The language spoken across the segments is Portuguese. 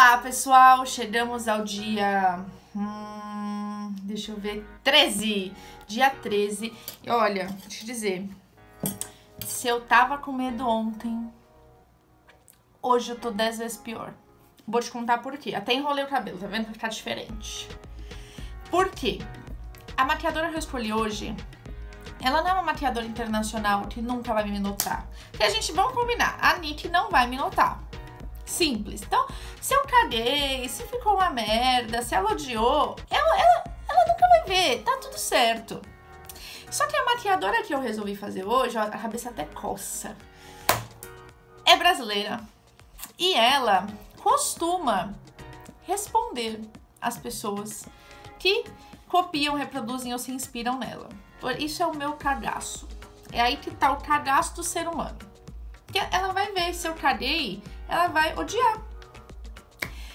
Olá, pessoal! Chegamos ao dia... deixa eu ver... 13! Dia 13. E olha, vou te dizer... Se eu tava com medo ontem... Hoje eu tô 10 vezes pior. Vou te contar por quê. Até enrolei o cabelo, tá vendo? Que tá diferente. Por quê? A maquiadora que eu escolhi hoje... Ela não é uma maquiadora internacional que nunca vai me notar. Porque a gente, vamos combinar, a Nick não vai me notar. Simples. Então, se eu caguei, se ficou uma merda, se ela odiou, ela nunca vai ver, tá tudo certo. Só que a maquiadora que eu resolvi fazer hoje, ó, a cabeça até coça, é brasileira. E ela costuma responder às pessoas que copiam, reproduzem ou se inspiram nela. Isso é o meu cagaço. É aí que tá o cagaço do ser humano. Porque ela vai ver, se eu caguei, ela vai odiar.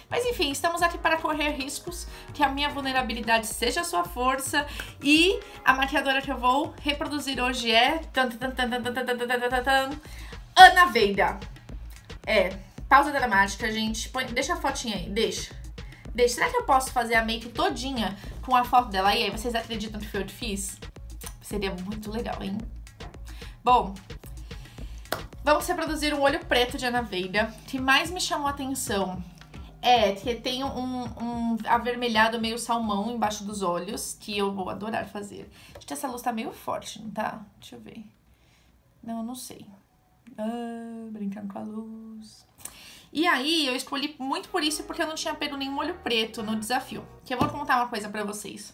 Mas enfim, estamos aqui para correr riscos, que a minha vulnerabilidade seja a sua força. E a maquiadora que eu vou reproduzir hoje é... Ana Veida. Pausa dramática, gente. Deixa a fotinha aí, deixa. Será que eu posso fazer a make todinha com a foto dela? E aí, vocês acreditam que foi eu que fiz? Seria muito legal, hein? Bom, vamos reproduzir um olho preto de Ana Veida. O que mais me chamou a atenção é que tem um avermelhado meio salmão embaixo dos olhos, que eu vou adorar fazer. Gente, essa luz tá meio forte, não tá? Deixa eu ver. Não sei. Brincando com a luz. E aí, eu escolhi muito por isso, porque eu não tinha pego nenhum olho preto no desafio. Que eu vou contar uma coisa pra vocês.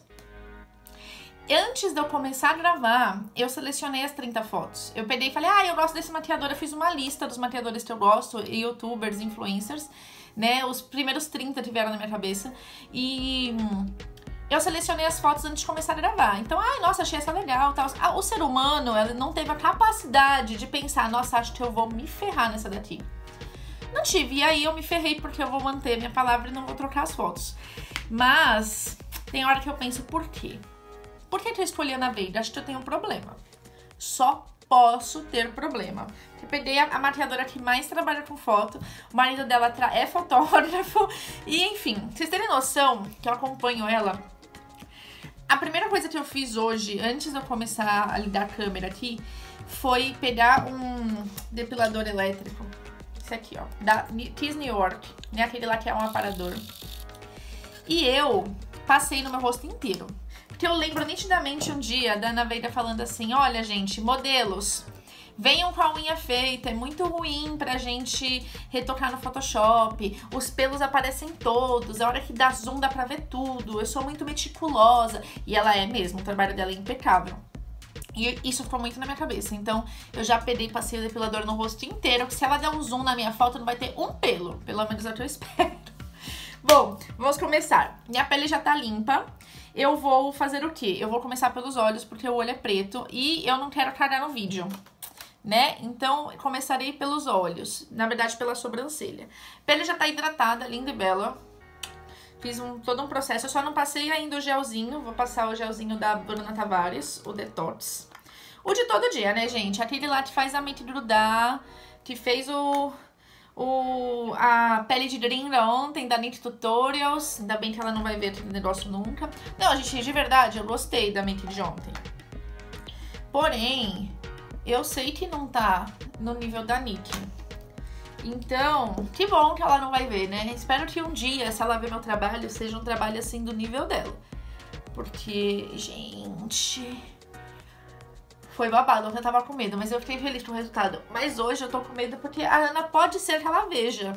Antes de eu começar a gravar, eu selecionei as 30 fotos. Eu peguei e falei, eu gosto desse maquiador. Eu fiz uma lista dos maquiadores que eu gosto, youtubers, influencers, né? Os primeiros 30 tiveram na minha cabeça. E eu selecionei as fotos antes de começar a gravar. Então, nossa, achei essa legal, tal. O ser humano, ela não teve a capacidade de pensar, nossa, acho que eu vou me ferrar nessa daqui. Não tive, e aí eu me ferrei porque eu vou manter minha palavra e não vou trocar as fotos. Mas tem hora que eu penso, por quê? Por que eu escolhi a Ana Veida? Acho que eu tenho um problema. Só posso ter problema. Eu peguei a maquiadora que mais trabalha com foto, o marido dela é fotógrafo, e enfim, vocês terem noção que eu acompanho ela. A primeira coisa que eu fiz hoje, antes de eu começar a ligar a câmera aqui, foi pegar um depilador elétrico. Esse aqui, ó, da Kiss New York, né? Aquele lá que é um aparador. E eu passei no meu rosto inteiro. Porque eu lembro nitidamente um dia da Ana Veida falando assim, olha, gente, modelos, venham com a unha feita, é muito ruim pra gente retocar no Photoshop, os pelos aparecem todos, a hora que dá zoom dá pra ver tudo, eu sou muito meticulosa. E ela é mesmo, o trabalho dela é impecável. E isso ficou muito na minha cabeça, então eu já peguei e passei o depilador no rosto inteiro, que se ela der um zoom na minha foto não vai ter um pelo, pelo menos é o que eu espero. Bom, vamos começar. Minha pele já tá limpa. Eu vou fazer o quê? Eu vou começar pelos olhos, porque o olho é preto e eu não quero cagar no vídeo, né? Então, começarei pelos olhos, na verdade, pela sobrancelha. A pele já tá hidratada, linda e bela. Fiz todo um processo, eu só não passei ainda o gelzinho, vou passar o gelzinho da Bruna Tavares, o Detox. O de todo dia, né, gente? Aquele lá que faz a mente grudar, que fez a pele de gringa ontem, da Nick Tutorials. Ainda bem que ela não vai ver aquele negócio nunca. Não, gente, de verdade, eu gostei da make de ontem. Porém, eu sei que não tá no nível da Nick. Então, que bom que ela não vai ver, né? Espero que um dia, se ela ver meu trabalho, seja um trabalho assim do nível dela. Porque, gente... Foi babado, ontem eu tava com medo, mas eu fiquei feliz com o resultado. Mas hoje eu tô com medo porque a Ana pode ser que ela veja.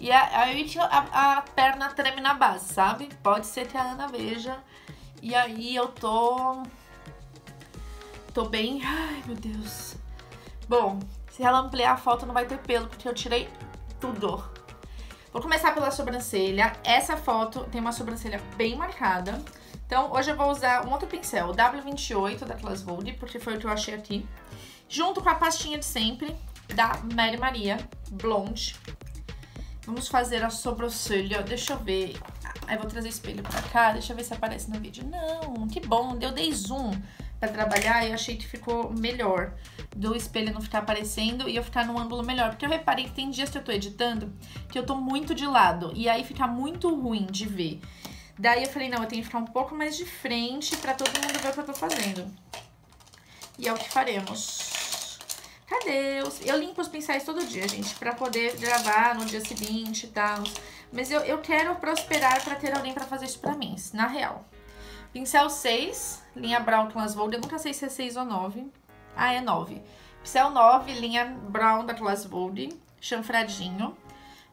E aí a perna treme na base, sabe? Pode ser que a Ana veja. E aí eu tô bem... Ai, meu Deus. Bom, se ela ampliar a foto não vai ter pelo, porque eu tirei tudo. Vou começar pela sobrancelha. Essa foto tem uma sobrancelha bem marcada. Então, hoje eu vou usar um outro pincel, o W28 da Class Vogue, porque foi o que eu achei aqui. Junto com a pastinha de sempre, da Mary Maria Blonde. Vamos fazer a sobrancelha, deixa eu ver. Eu vou trazer o espelho pra cá, deixa eu ver se aparece no vídeo. Não, que bom, eu dei zoom. pra trabalhar, eu achei que ficou melhor. Do espelho não ficar aparecendo e eu ficar num ângulo melhor. Porque eu reparei que tem dias que eu tô editando que eu tô muito de lado. E aí fica muito ruim de ver. Daí eu falei, não, eu tenho que ficar um pouco mais de frente pra todo mundo ver o que eu tô fazendo. E é o que faremos. Cadê? Eu limpo os pincéis todo dia, gente, pra poder gravar no dia seguinte e tal. Mas eu quero prosperar pra ter alguém pra fazer isso pra mim, na real. Pincel 6, linha Brown Classvold. Eu nunca sei se é 6 ou 9. Ah, é 9. Pincel 9, linha Brown da Classvold, chanfradinho.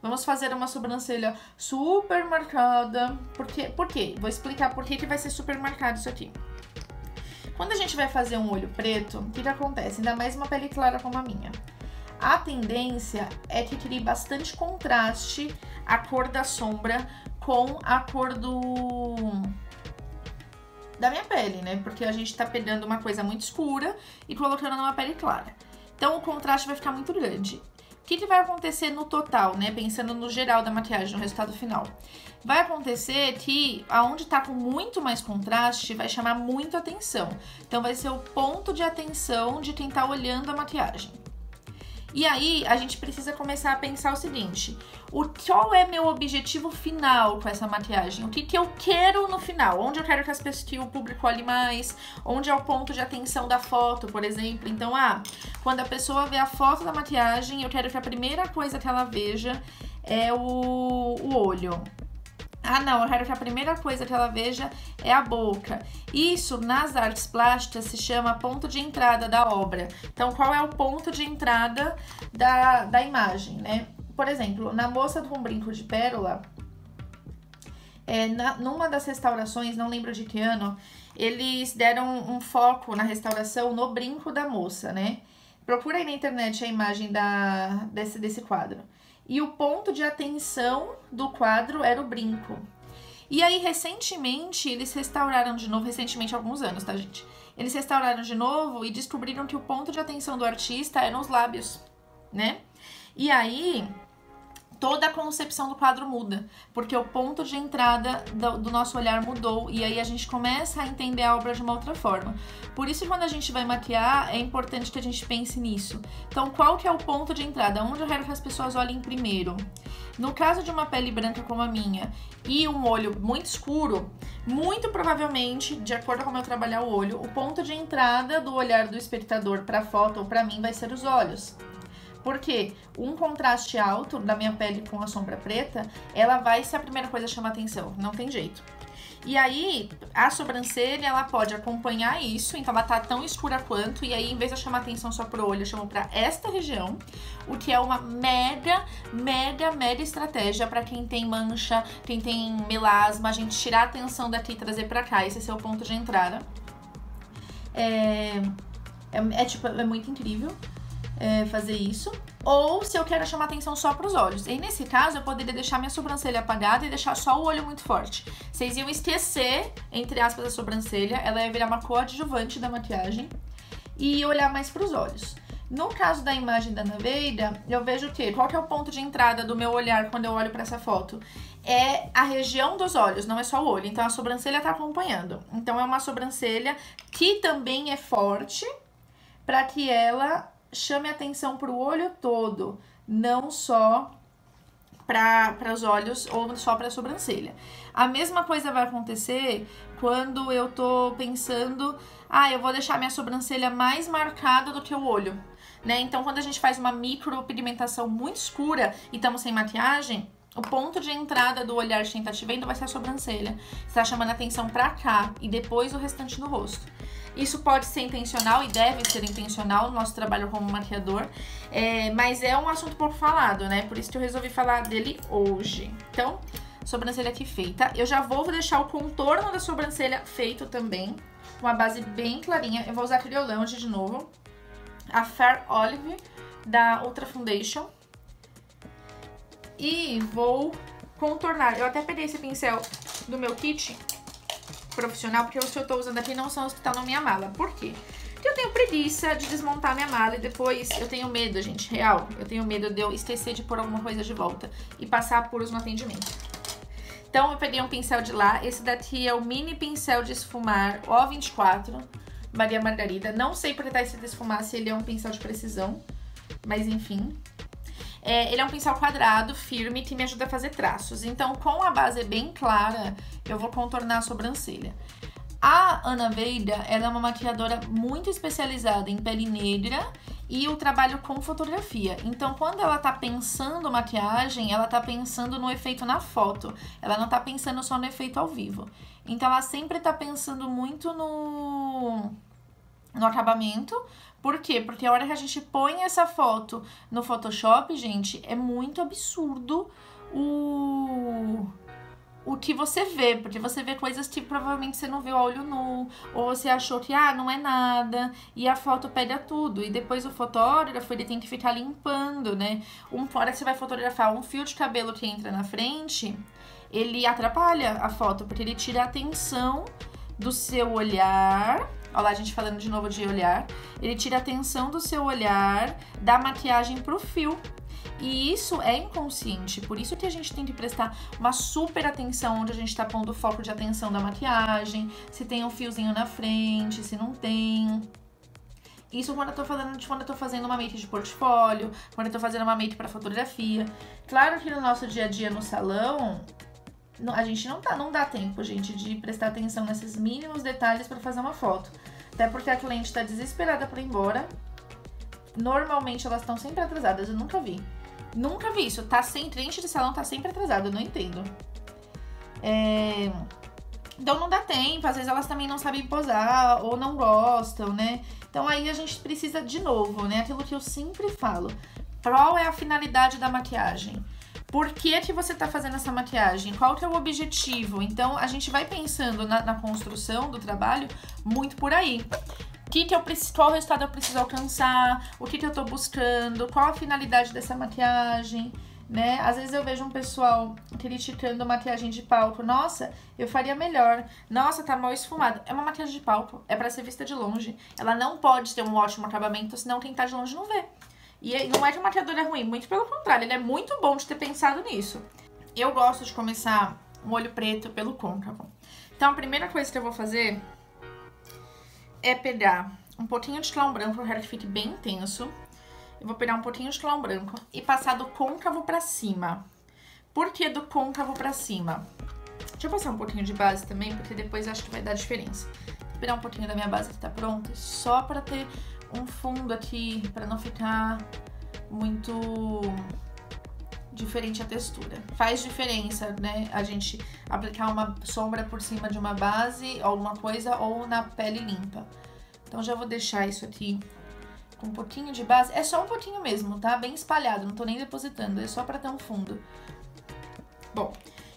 Vamos fazer uma sobrancelha super marcada. Por quê? Vou explicar por que vai ser super marcado isso aqui. Quando a gente vai fazer um olho preto, o que acontece? Ainda mais uma pele clara como a minha. A tendência é que crie bastante contraste a cor da sombra com a cor da minha pele, né? Porque a gente tá pegando uma coisa muito escura e colocando numa pele clara. Então o contraste vai ficar muito grande. O que vai acontecer no total, né? Pensando no geral da maquiagem, no resultado final. Vai acontecer que aonde tá com muito mais contraste vai chamar muito atenção. Então vai ser o ponto de atenção de quem tá olhando a maquiagem. E aí, a gente precisa começar a pensar o seguinte: qual é meu objetivo final com essa maquiagem? O que eu quero no final? Onde eu quero que o público olhe mais? Onde é o ponto de atenção da foto, por exemplo? Então, quando a pessoa vê a foto da maquiagem, eu quero que a primeira coisa que ela veja é o olho. Ah, não, eu quero que a primeira coisa que ela veja é a boca. Isso, nas artes plásticas, se chama ponto de entrada da obra. Então, qual é o ponto de entrada da imagem, né? Por exemplo, na Moça com Brinco de Pérola, numa das restaurações, não lembro de que ano, eles deram um foco na restauração no brinco da moça, né? Procura aí na internet a imagem desse quadro. E o ponto de atenção do quadro era o brinco. E aí, recentemente, eles restauraram de novo, recentemente, há alguns anos, tá, gente? Eles restauraram de novo e descobriram que o ponto de atenção do artista eram os lábios, né? E aí, toda a concepção do quadro muda, porque o ponto de entrada do nosso olhar mudou, e aí a gente começa a entender a obra de uma outra forma. Por isso, quando a gente vai maquiar, é importante que a gente pense nisso. Então, qual que é o ponto de entrada? Onde eu quero que as pessoas olhem primeiro? No caso de uma pele branca como a minha e um olho muito escuro, muito provavelmente, de acordo com como eu trabalhar o olho, o ponto de entrada do olhar do espectador para a foto ou para mim vai ser os olhos. Porque um contraste alto da minha pele com a sombra preta, ela vai ser a primeira coisa a chamar atenção, não tem jeito. E aí, a sobrancelha, ela pode acompanhar isso, então ela tá tão escura quanto, e aí, em vez de eu chamar atenção só pro olho, eu chamo pra esta região, o que é uma mega estratégia pra quem tem mancha, quem tem melasma, a gente tirar a atenção daqui e trazer pra cá, esse é seu ponto de entrada. É muito incrível fazer isso. Ou se eu quero chamar atenção só para os olhos. E nesse caso, eu poderia deixar minha sobrancelha apagada e deixar só o olho muito forte. Vocês iam esquecer, entre aspas, a sobrancelha. Ela ia virar uma coadjuvante da maquiagem. E olhar mais para os olhos. No caso da imagem da Naveida, eu vejo o quê? Qual que é o ponto de entrada do meu olhar quando eu olho para essa foto? É a região dos olhos, não é só o olho. Então, a sobrancelha tá acompanhando. Então, é uma sobrancelha que também é forte para que ela chame atenção para o olho todo, não só para os olhos ou só para a sobrancelha. A mesma coisa vai acontecer quando eu tô pensando, eu vou deixar minha sobrancelha mais marcada do que o olho, né? Então, quando a gente faz uma micropigmentação muito escura e estamos sem maquiagem, o ponto de entrada do olhar de quem tá te vendo vai ser a sobrancelha. Você tá chamando atenção pra cá e depois o restante do rosto. Isso pode ser intencional e deve ser intencional no nosso trabalho como maquiador, mas é um assunto pouco falado, né? Por isso que eu resolvi falar dele hoje. Então, sobrancelha aqui feita. Eu já vou deixar o contorno da sobrancelha feito também, uma base bem clarinha. Eu vou usar aquele Lounge de novo, a Fair Olive da Ultra Foundation. E vou contornar. Eu até peguei esse pincel do meu kit profissional, porque os que eu tô usando aqui não são os que estão na minha mala. Por quê? Porque eu tenho preguiça de desmontar minha mala e depois eu tenho medo, gente, real. Eu tenho medo de eu esquecer de pôr alguma coisa de volta e passar apuros no atendimento. Então eu peguei um pincel de lá. Esse daqui é o mini pincel de esfumar O24 Maria Margarida. Não sei porque tá escrito esfumar se ele é um pincel de precisão, mas enfim. Ele é um pincel quadrado, firme, que me ajuda a fazer traços. Então, com a base bem clara, eu vou contornar a sobrancelha. A Ana Veida, ela é uma maquiadora muito especializada em pele negra e o trabalho com fotografia. Então, quando ela tá pensando maquiagem, ela tá pensando no efeito na foto. Ela não tá pensando só no efeito ao vivo. Então, ela sempre tá pensando muito no acabamento. Por quê? Porque a hora que a gente põe essa foto no Photoshop, gente, é muito absurdo o que você vê. Porque você vê coisas que provavelmente você não viu a olho nu, ou você achou que, não é nada, e a foto pega tudo. E depois o fotógrafo, ele tem que ficar limpando, né? Hora que você vai fotografar um fio de cabelo que entra na frente, ele atrapalha a foto, porque ele tira a atenção do seu olhar. Olha lá, a gente falando de novo de olhar. Ele tira a atenção do seu olhar da maquiagem pro fio. E isso é inconsciente, por isso que a gente tem que prestar uma super atenção onde a gente tá pondo o foco de atenção da maquiagem, se tem um fiozinho na frente, se não tem. Isso quando eu tô fazendo uma make de portfólio, quando eu tô fazendo uma make pra fotografia. Claro que no nosso dia a dia no salão, a gente não dá tempo, gente, de prestar atenção nesses mínimos detalhes pra fazer uma foto. Até porque a cliente tá desesperada pra ir embora. Normalmente elas estão sempre atrasadas, eu nunca vi. Nunca vi isso, cliente de salão tá sempre atrasado, eu não entendo. Então não dá tempo, às vezes elas também não sabem posar ou não gostam, né? Então aí a gente precisa de novo, né? Aquilo que eu sempre falo. Qual é a finalidade da maquiagem? Por que que você tá fazendo essa maquiagem? Qual que é o objetivo? Então a gente vai pensando na construção do trabalho muito por aí. Qual resultado eu preciso alcançar, o que eu tô buscando, qual a finalidade dessa maquiagem, né? Às vezes eu vejo um pessoal criticando maquiagem de palco. Nossa, eu faria melhor. Nossa, tá mal esfumado. É uma maquiagem de palco, é pra ser vista de longe. Ela não pode ter um ótimo acabamento, senão quem tá de longe não vê. E não é que o maquiador é ruim, muito pelo contrário, ele é muito bom de ter pensado nisso. Eu gosto de começar um olho preto pelo côncavo. Então a primeira coisa que eu vou fazer é pegar um pouquinho de clown branco, eu quero que fique bem intenso. Eu vou pegar um pouquinho de clown branco e passar do côncavo pra cima. Por que do côncavo pra cima? Deixa eu passar um pouquinho de base também, porque depois eu acho que vai dar diferença. Vou pegar um pouquinho da minha base que tá pronta, só pra ter um fundo aqui, pra não ficar muito diferente a textura. Faz diferença, né, a gente aplicar uma sombra por cima de uma base, alguma coisa, ou na pele limpa. Então já vou deixar isso aqui com um pouquinho de base. É só um pouquinho mesmo, tá? Bem espalhado, não tô nem depositando, é só pra ter um fundo. Bom,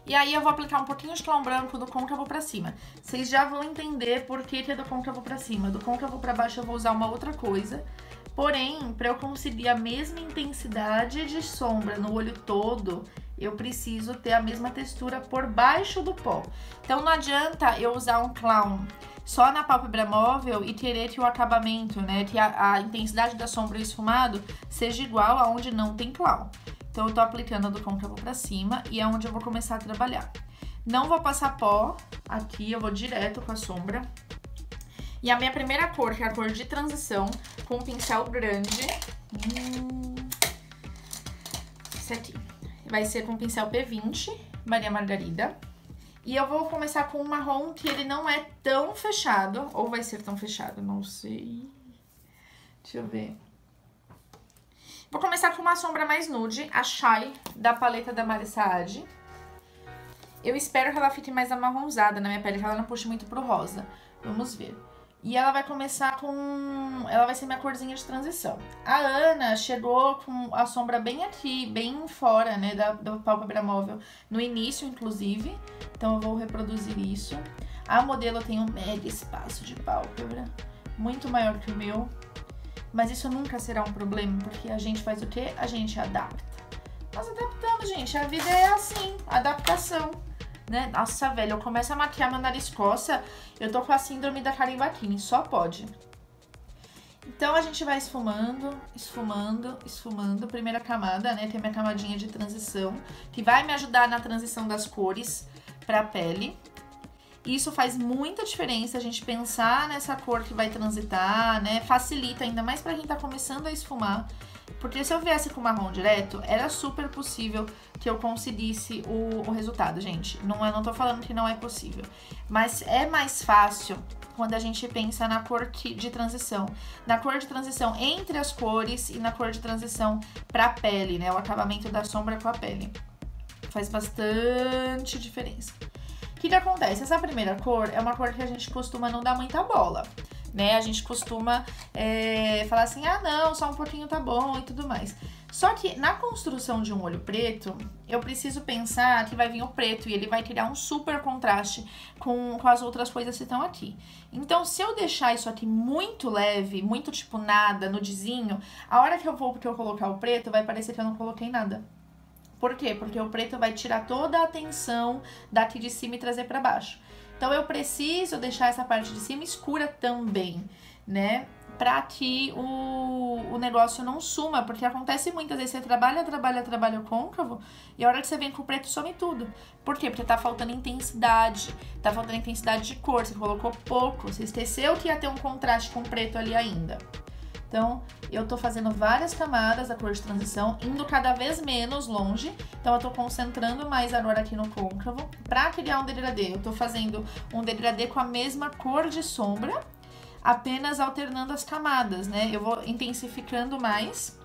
e aí eu vou aplicar um pouquinho de clown branco do côncavo pra cima. Vocês já vão entender por que é do côncavo pra cima. Do côncavo pra baixo eu vou usar uma outra coisa. Porém, para eu conseguir a mesma intensidade de sombra no olho todo, eu preciso ter a mesma textura por baixo do pó. Então não adianta eu usar um clown só na pálpebra móvel e querer que o acabamento, né, que a intensidade da sombra e o esfumado seja igual aonde não tem clown. Então eu tô aplicando do côncavo pra cima e é onde eu vou começar a trabalhar. Não vou passar pó aqui, eu vou direto com a sombra. E a minha primeira cor, que é a cor de transição, com um pincel grande. Esse aqui. Vai ser com o pincel P20, Maria Margarida. E eu vou começar com um marrom que ele não é tão fechado. Ou vai ser tão fechado, não sei. Deixa eu ver. Vou começar com uma sombra mais nude, a Shy, da paleta da Mari Saad. Eu espero que ela fique mais amarronzada na minha pele, que ela não puxe muito pro rosa. Vamos ver. E ela vai começar com... Ela vai ser minha corzinha de transição. A Ana chegou com a sombra bem aqui, bem fora, né, da pálpebra móvel. No início, inclusive. Então eu vou reproduzir isso. A modelo tem um mega espaço de pálpebra. Muito maior que o meu. Mas isso nunca será um problema, porque a gente faz o quê? A gente adapta. Nós adaptamos, gente. A vida é assim, adaptação. Né? Nossa, velho, eu começo a maquiar meu nariz coça, eu tô com a síndrome da Karen Bacchini, só pode. Então a gente vai esfumando, esfumando, esfumando. Primeira camada, né, tem a minha camadinha de transição, que vai me ajudar na transição das cores pra pele. Isso faz muita diferença a gente pensar nessa cor que vai transitar, né? Facilita ainda mais pra quem tá começando a esfumar. Porque se eu viesse com marrom direto, era super possível que eu conseguisse o resultado, gente. Não tô falando que não é possível. Mas é mais fácil quando a gente pensa na cor de transição. Na cor de transição entre as cores e na cor de transição pra pele, né? O acabamento da sombra com a pele. Faz bastante diferença. O que acontece? Essa primeira cor é uma cor que a gente costuma não dar muita bola, né? A gente costuma falar assim, ah não, só um pouquinho tá bom e tudo mais. Só que na construção de um olho preto, eu preciso pensar que vai vir o preto e ele vai criar um super contraste com as outras coisas que estão aqui. Então, se eu deixar isso aqui muito leve, muito tipo nada, nudezinho, a hora que eu colocar o preto, vai parecer que eu não coloquei nada. Por quê? Porque o preto vai tirar toda a atenção daqui de cima e trazer pra baixo. Então, eu preciso deixar essa parte de cima escura também, né? Pra que o negócio não suma, porque acontece muitas vezes, você trabalha o côncavo, e a hora que você vem com o preto, some tudo. Por quê? Porque tá faltando intensidade de cor, você colocou pouco, você esqueceu que ia ter um contraste com o preto ali ainda. Então, eu tô fazendo várias camadas da cor de transição, indo cada vez menos longe. Então, eu tô concentrando mais agora aqui no côncavo pra criar um degradê. Eu tô fazendo um degradê com a mesma cor de sombra, apenas alternando as camadas, né? Eu vou intensificando mais.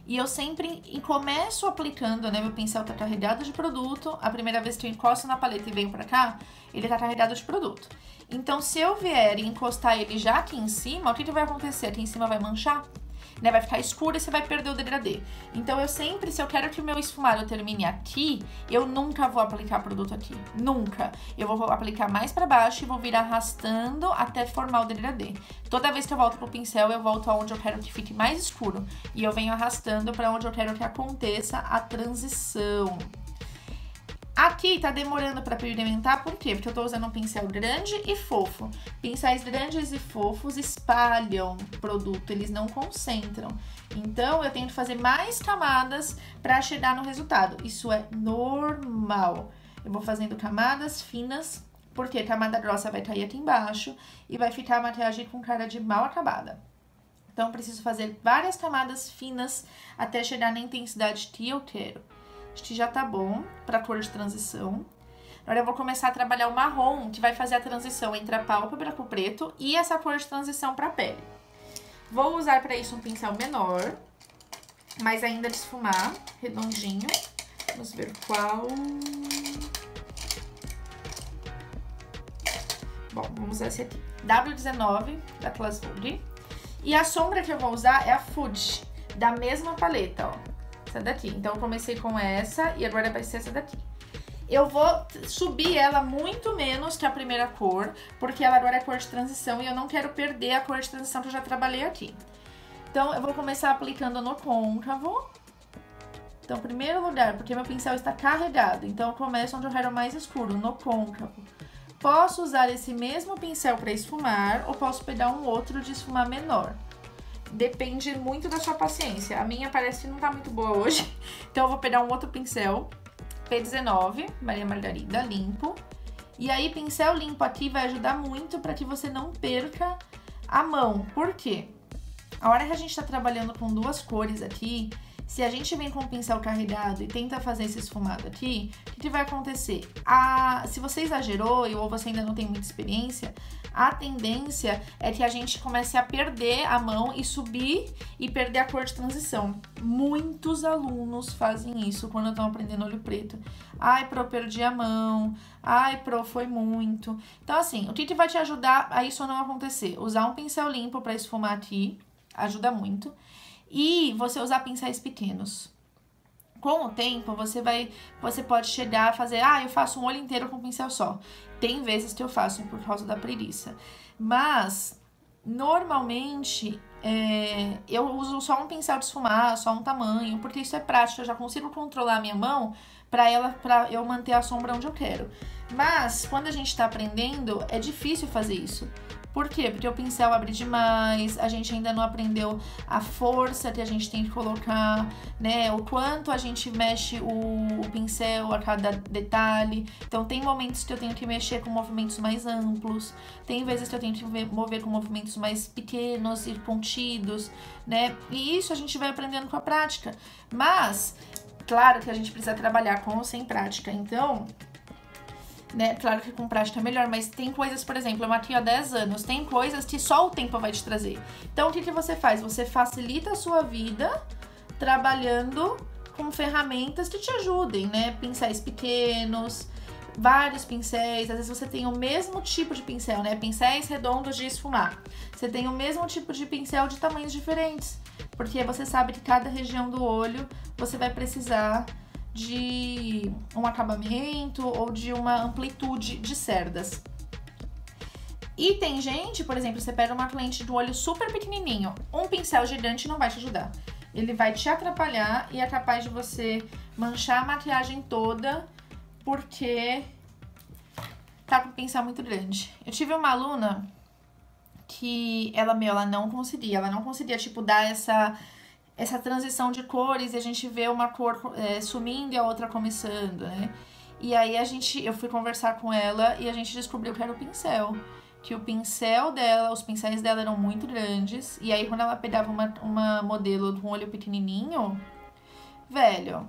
E eu sempre começo aplicando, né? Meu pincel tá carregado de produto. A primeira vez que eu encosto na paleta e venho pra cá, ele tá carregado de produto. Então, se eu vier e encostar ele já aqui em cima, o que vai acontecer? Aqui em cima vai manchar, né? Vai ficar escuro e você vai perder o degradê. Então, eu sempre, se eu quero que o meu esfumado termine aqui, eu nunca vou aplicar produto aqui. Nunca. Eu vou aplicar mais pra baixo e vou vir arrastando até formar o degradê. Toda vez que eu volto pro pincel, eu volto aonde eu quero que fique mais escuro. E eu venho arrastando pra onde eu quero que aconteça a transição. Aqui tá demorando pra pigmentar, por quê? Porque eu tô usando um pincel grande e fofo. Pincéis grandes e fofos espalham o produto, eles não concentram. Então, eu tenho que fazer mais camadas pra chegar no resultado. Isso é normal. Eu vou fazendo camadas finas, porque a camada grossa vai cair aqui embaixo e vai ficar a maquiagem com cara de mal acabada. Então, eu preciso fazer várias camadas finas até chegar na intensidade que eu quero. Acho que já tá bom pra cor de transição. Agora eu vou começar a trabalhar o marrom, que vai fazer a transição entre a pálpebra com o preto e essa cor de transição pra pele. Vou usar pra isso um pincel menor, mas ainda de esfumar, redondinho. Vamos ver qual... Bom, vamos usar esse aqui. W19, da Class Vogue. E a sombra que eu vou usar é a Food, da mesma paleta, ó. Essa daqui. Então, eu comecei com essa e agora vai ser essa daqui. Eu vou subir ela muito menos que a primeira cor, porque ela agora é cor de transição e eu não quero perder a cor de transição que eu já trabalhei aqui. Então, eu vou começar aplicando no côncavo. Então, primeiro lugar, porque meu pincel está carregado, então eu começo onde eu quero mais escuro, no côncavo. Posso usar esse mesmo pincel para esfumar ou posso pegar um outro de esfumar menor. Depende muito da sua paciência. A minha parece que não tá muito boa hoje. Então, eu vou pegar um outro pincel. P19, Maria Margarida, limpo. E aí, pincel limpo aqui vai ajudar muito para que você não perca a mão. Por quê? A hora que a gente tá trabalhando com duas cores aqui, se a gente vem com o pincel carregado e tenta fazer esse esfumado aqui, o que vai acontecer? Se você exagerou ou você ainda não tem muita experiência, a tendência é que a gente comece a perder a mão e subir e perder a cor de transição. Muitos alunos fazem isso quando estão aprendendo olho preto. Ai, Pro, perdi a mão. Ai, Pro, foi muito. Então, assim, o que vai te ajudar a isso não acontecer? Usar um pincel limpo para esfumar aqui, ajuda muito. E você usar pincéis pequenos. Com o tempo, você pode chegar a fazer, eu faço um olho inteiro com um pincel só. Tem vezes que eu faço por causa da preguiça. Mas, normalmente, eu uso só um pincel de esfumar, só um tamanho, porque isso é prático, eu já consigo controlar a minha mão pra eu manter a sombra onde eu quero. Mas, quando a gente tá aprendendo, é difícil fazer isso. Por quê? Porque o pincel abre demais, a gente ainda não aprendeu a força que a gente tem que colocar, né? O quanto a gente mexe o pincel a cada detalhe. Então, tem momentos que eu tenho que mexer com movimentos mais amplos, tem vezes que eu tenho que mover com movimentos mais pequenos e contidos, né? E isso a gente vai aprendendo com a prática. Mas, claro que a gente precisa trabalhar com ou sem prática. Então, né, claro que com prática é melhor, mas tem coisas, por exemplo, eu maquio há 10 anos, tem coisas que só o tempo vai te trazer. Então, o que você faz? Você facilita a sua vida trabalhando com ferramentas que te ajudem, né? Pincéis pequenos, vários pincéis, às vezes você tem o mesmo tipo de pincel, né? Pincéis redondos de esfumar. Você tem o mesmo tipo de pincel de tamanhos diferentes, porque você sabe que cada região do olho você vai precisar de um acabamento ou de uma amplitude de cerdas. E tem gente, por exemplo, você pega uma cliente do olho super pequenininho, um pincel gigante não vai te ajudar. Ele vai te atrapalhar e é capaz de você manchar a maquiagem toda porque tá com o pincel muito grande. Eu tive uma aluna que ela não conseguia, tipo, dar essa transição de cores e a gente vê uma cor sumindo e a outra começando, né? E aí eu fui conversar com ela e a gente descobriu que era o pincel. Que o pincel dela, os pincéis dela eram muito grandes. E aí quando ela pegava uma modelo com um olho pequenininho, velho,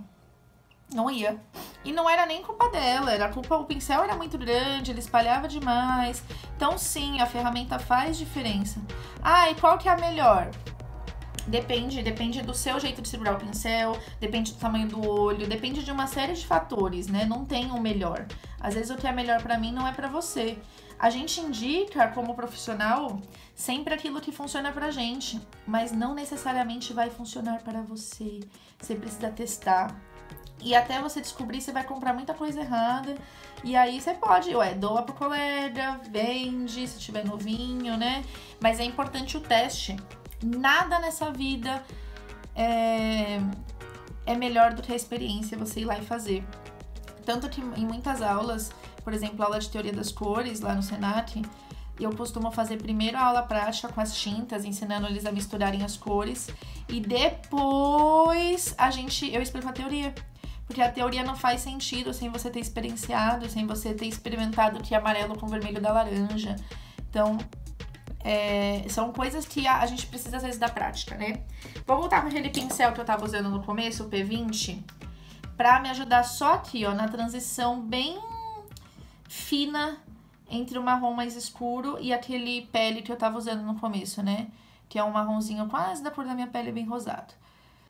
não ia. E não era nem culpa dela, era culpa, o pincel era muito grande, ele espalhava demais. Então sim, a ferramenta faz diferença. Ah, e qual que é a melhor? Depende do seu jeito de segurar o pincel, depende do tamanho do olho, depende de uma série de fatores, né? Não tem o melhor. Às vezes o que é melhor pra mim não é pra você. A gente indica, como profissional, sempre aquilo que funciona pra gente, mas não necessariamente vai funcionar para você. Você precisa testar. E até você descobrir, você vai comprar muita coisa errada. E aí você pode, doa pro colega, vende, se tiver novinho, né? Mas é importante o teste. Nada nessa vida é melhor do que a experiência, você ir lá e fazer. Tanto que em muitas aulas, por exemplo, aula de teoria das cores lá no Senac, eu costumo fazer primeiro a aula prática com as tintas, ensinando eles a misturarem as cores. E depois eu explico a teoria. Porque a teoria não faz sentido sem você ter experienciado, sem você ter experimentado que amarelo com vermelho dá laranja. Então, são coisas que a gente precisa às vezes da prática, né? Vou voltar com aquele pincel que eu tava usando no começo, o P20, pra me ajudar só aqui, ó, na transição bem fina entre o marrom mais escuro e aquele pele que eu tava usando no começo, né? Que é um marronzinho quase da cor da minha pele, bem rosado.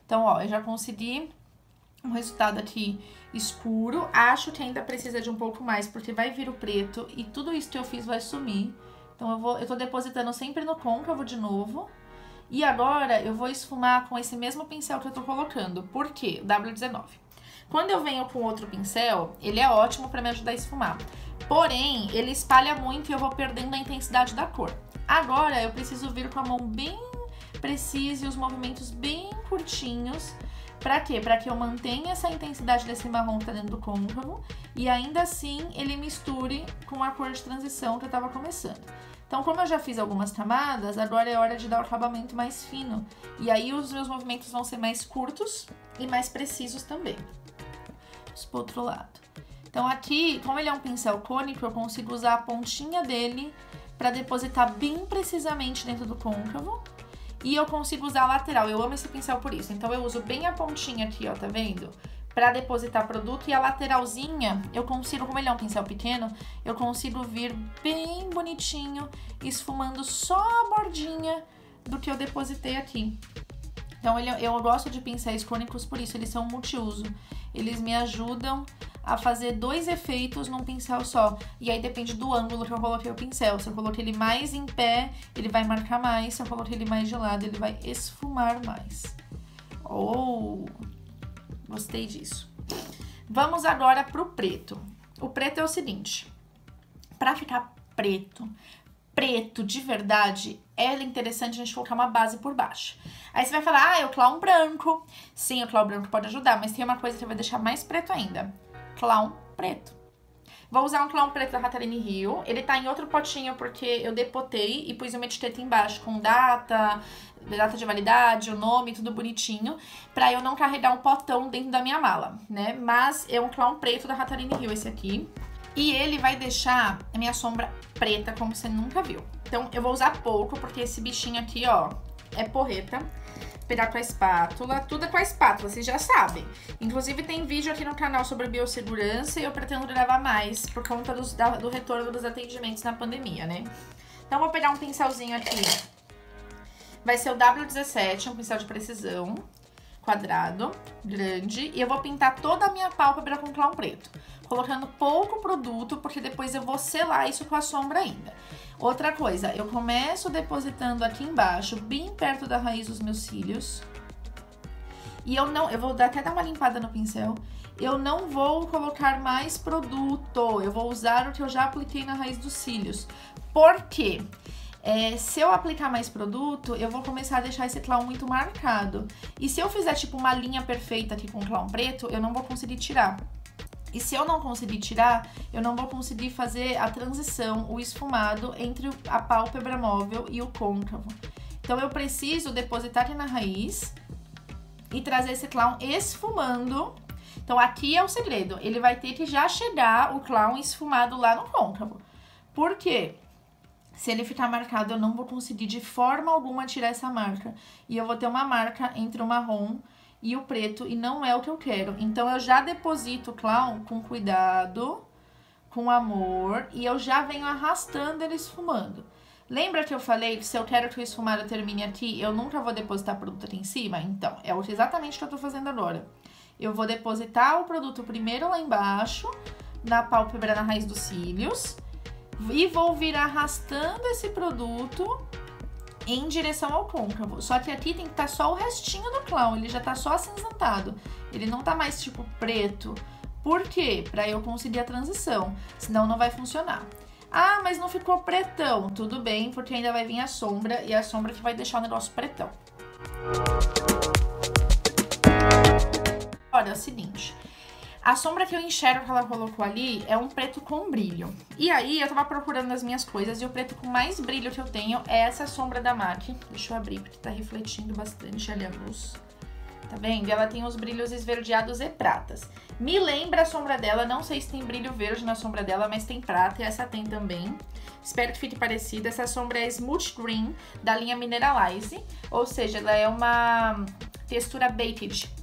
Então, ó, eu já consegui um resultado aqui escuro. Acho que ainda precisa de um pouco mais, porque vai vir o preto e tudo isso que eu fiz vai sumir. Então, eu tô depositando sempre no côncavo de novo. E agora, eu vou esfumar com esse mesmo pincel que eu tô colocando. Por quê? W19. Quando eu venho com outro pincel, ele é ótimo pra me ajudar a esfumar. Porém, ele espalha muito e eu vou perdendo a intensidade da cor. Agora, eu preciso vir com a mão bem precisa e os movimentos bem curtinhos. Pra quê? Pra que eu mantenha essa intensidade desse marrom que tá dentro do côncavo e ainda assim ele misture com a cor de transição que eu tava começando. Então, como eu já fiz algumas camadas, agora é hora de dar o acabamento mais fino. E aí os meus movimentos vão ser mais curtos e mais precisos também. Vamos pro outro lado. Então aqui, como ele é um pincel cônico, eu consigo usar a pontinha dele pra depositar bem precisamente dentro do côncavo. E eu consigo usar a lateral, eu amo esse pincel por isso. Então eu uso bem a pontinha aqui, ó, tá vendo? Pra depositar produto. E a lateralzinha, eu consigo, como ele é um pincel pequeno, eu consigo vir bem bonitinho, esfumando só a bordinha do que eu depositei aqui. Então eu gosto de pincéis cônicos por isso, eles são multiuso. Eles me ajudam a fazer 2 efeitos num pincel só. E aí depende do ângulo que eu coloquei o pincel. Se eu coloquei ele mais em pé, ele vai marcar mais. Se eu coloquei ele mais de lado, ele vai esfumar mais. Gostei disso. Vamos agora pro preto. O preto é o seguinte. Pra ficar preto de verdade, é interessante a gente colocar uma base por baixo. Aí você vai falar, o clown branco. Sim, o clown branco pode ajudar, mas tem uma coisa que vai deixar mais preto ainda. Clown preto. Vou usar um clown preto da Ratarine Rio. Ele tá em outro potinho porque eu depotei e pus uma etiqueta embaixo com data de validade, o nome, tudo bonitinho, pra eu não carregar um potão dentro da minha mala, né? Mas é um clown preto da Ratarine Rio esse aqui. E ele vai deixar a minha sombra preta como você nunca viu. Então eu vou usar pouco porque esse bichinho aqui, ó, é porreta. Pegar com a espátula, tudo é com a espátula, vocês já sabem. Inclusive tem vídeo aqui no canal sobre biossegurança e eu pretendo gravar mais por conta do retorno dos atendimentos na pandemia, né? Então vou pegar um pincelzinho aqui, vai ser o W17, um pincel de precisão, quadrado, grande, e eu vou pintar toda a minha pálpebra com clown preto, colocando pouco produto, porque depois eu vou selar isso com a sombra ainda. Outra coisa, eu começo depositando aqui embaixo, bem perto da raiz dos meus cílios. E eu vou até dar uma limpada no pincel. Eu não vou colocar mais produto, eu vou usar o que eu já apliquei na raiz dos cílios. Por quê? Se eu aplicar mais produto, eu vou começar a deixar esse clown muito marcado. E se eu fizer tipo uma linha perfeita aqui com clown preto, eu não vou conseguir tirar. E se eu não conseguir tirar, eu não vou conseguir fazer a transição, o esfumado entre a pálpebra móvel e o côncavo. Então eu preciso depositar aqui na raiz e trazer esse clown esfumando. Então aqui é o segredo, ele vai ter que já chegar o clown esfumado lá no côncavo. Por quê? Se ele ficar marcado, eu não vou conseguir de forma alguma tirar essa marca. E eu vou ter uma marca entre o marrom e o preto, e não é o que eu quero. Então, eu já deposito o clown com cuidado, com amor, e eu já venho arrastando ele esfumando. Lembra que eu falei que se eu quero que o esfumado termine aqui, eu nunca vou depositar produto aqui em cima? Então, é exatamente o que eu tô fazendo agora. Eu vou depositar o produto primeiro lá embaixo, na pálpebra, na raiz dos cílios, e vou vir arrastando esse produto em direção ao côncavo. Só que aqui tem que estar só o restinho do clown, ele já tá só acinzentado. Ele não tá mais tipo preto. Por quê? Pra eu conseguir a transição, senão não vai funcionar. Ah, mas não ficou pretão. Tudo bem, porque ainda vai vir a sombra, e é a sombra que vai deixar o negócio pretão. Olha, é o seguinte. A sombra que eu enxergo que ela colocou ali é um preto com brilho. E aí, eu tava procurando as minhas coisas e o preto com mais brilho que eu tenho é essa sombra da MAC. Deixa eu abrir, porque tá refletindo bastante ali a luz. Tá vendo? Ela tem os brilhos esverdeados e pratas. Me lembra a sombra dela, não sei se tem brilho verde na sombra dela, mas tem prata e essa tem também. Espero que fique parecida. Essa sombra é Smooth Green, da linha Mineralize. Ou seja, ela é uma textura baked.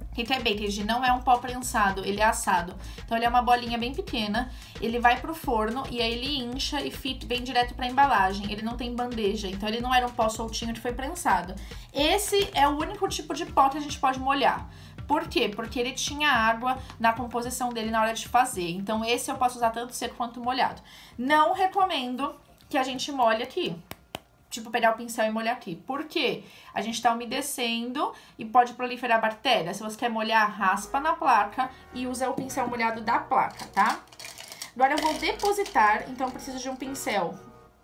O que é baked? Não é um pó prensado, ele é assado. Então ele é uma bolinha bem pequena, ele vai pro forno e aí ele incha e vem direto pra embalagem. Ele não tem bandeja, então ele não era um pó soltinho que foi prensado. Esse é o único tipo de pó que a gente pode molhar. Por quê? Porque ele tinha água na composição dele na hora de fazer. Então esse eu posso usar tanto seco quanto molhado. Não recomendo que a gente molhe aqui. Tipo, pegar o pincel e molhar aqui. Por quê? A gente tá umedecendo e pode proliferar bactéria. Se você quer molhar, raspa na placa e usa o pincel molhado da placa, tá? Agora eu vou depositar, então eu preciso de um pincel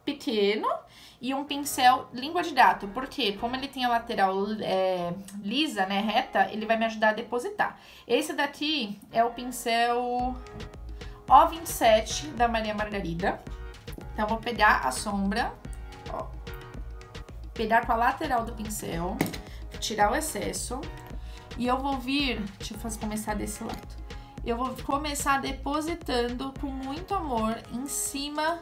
pequeno e um pincel língua de gato. Por quê? Como ele tem a lateral lisa, né, reta, ele vai me ajudar a depositar. Esse daqui é o pincel O27 da Maria Margarida. Então eu vou pegar a sombra, ó. Pegar com a lateral do pincel, tirar o excesso. E eu vou vir, deixa eu começar desse lado. Eu vou começar depositando com muito amor em cima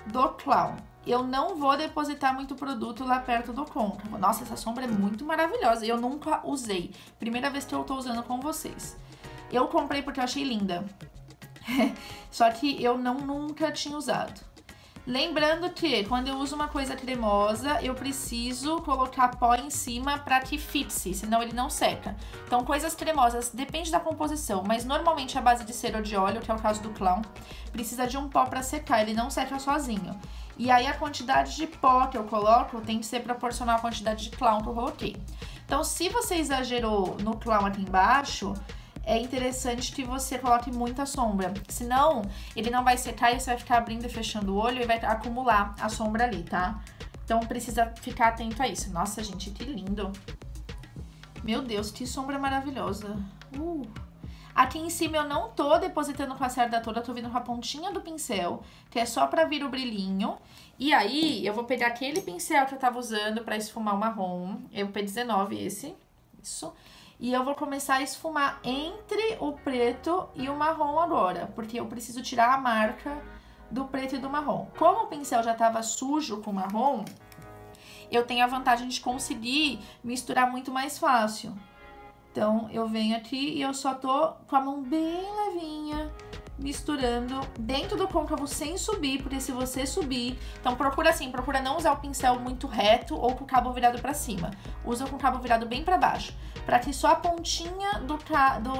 do clown. Eu não vou depositar muito produto lá perto do côncavo. Nossa, essa sombra é muito maravilhosa e eu nunca usei. Primeira vez que eu tô usando com vocês. Eu comprei porque eu achei linda. Só que eu nunca tinha usado. Lembrando que quando eu uso uma coisa cremosa, eu preciso colocar pó em cima para que fixe, senão ele não seca. Então, coisas cremosas, depende da composição, mas normalmente a base de cera ou de óleo, que é o caso do clown, precisa de um pó para secar, ele não seca sozinho. E aí a quantidade de pó que eu coloco tem que ser proporcional à quantidade de clown que eu coloquei. Então, se você exagerou no clown aqui embaixo, é interessante que você coloque muita sombra, senão ele não vai secar e você vai ficar abrindo e fechando o olho e vai acumular a sombra ali, tá? Então precisa ficar atento a isso. Nossa, gente, que lindo! Meu Deus, que sombra maravilhosa! Aqui em cima eu não tô depositando com a cerda toda, eu tô vindo com a pontinha do pincel, que é só pra vir o brilhinho. E aí, eu vou pegar aquele pincel que eu tava usando pra esfumar o marrom, é o P19 esse, isso. E eu vou começar a esfumar entre o preto e o marrom agora, porque eu preciso tirar a marca do preto e do marrom. Como o pincel já tava sujo com o marrom, eu tenho a vantagem de conseguir misturar muito mais fácil. Então, eu venho aqui e eu só tô com a mão bem levinha, misturando dentro do côncavo sem subir, porque se você subir... Então, procura assim, procura não usar o pincel muito reto ou com o cabo virado pra cima. Usa com o cabo virado bem pra baixo, pra que só a pontinha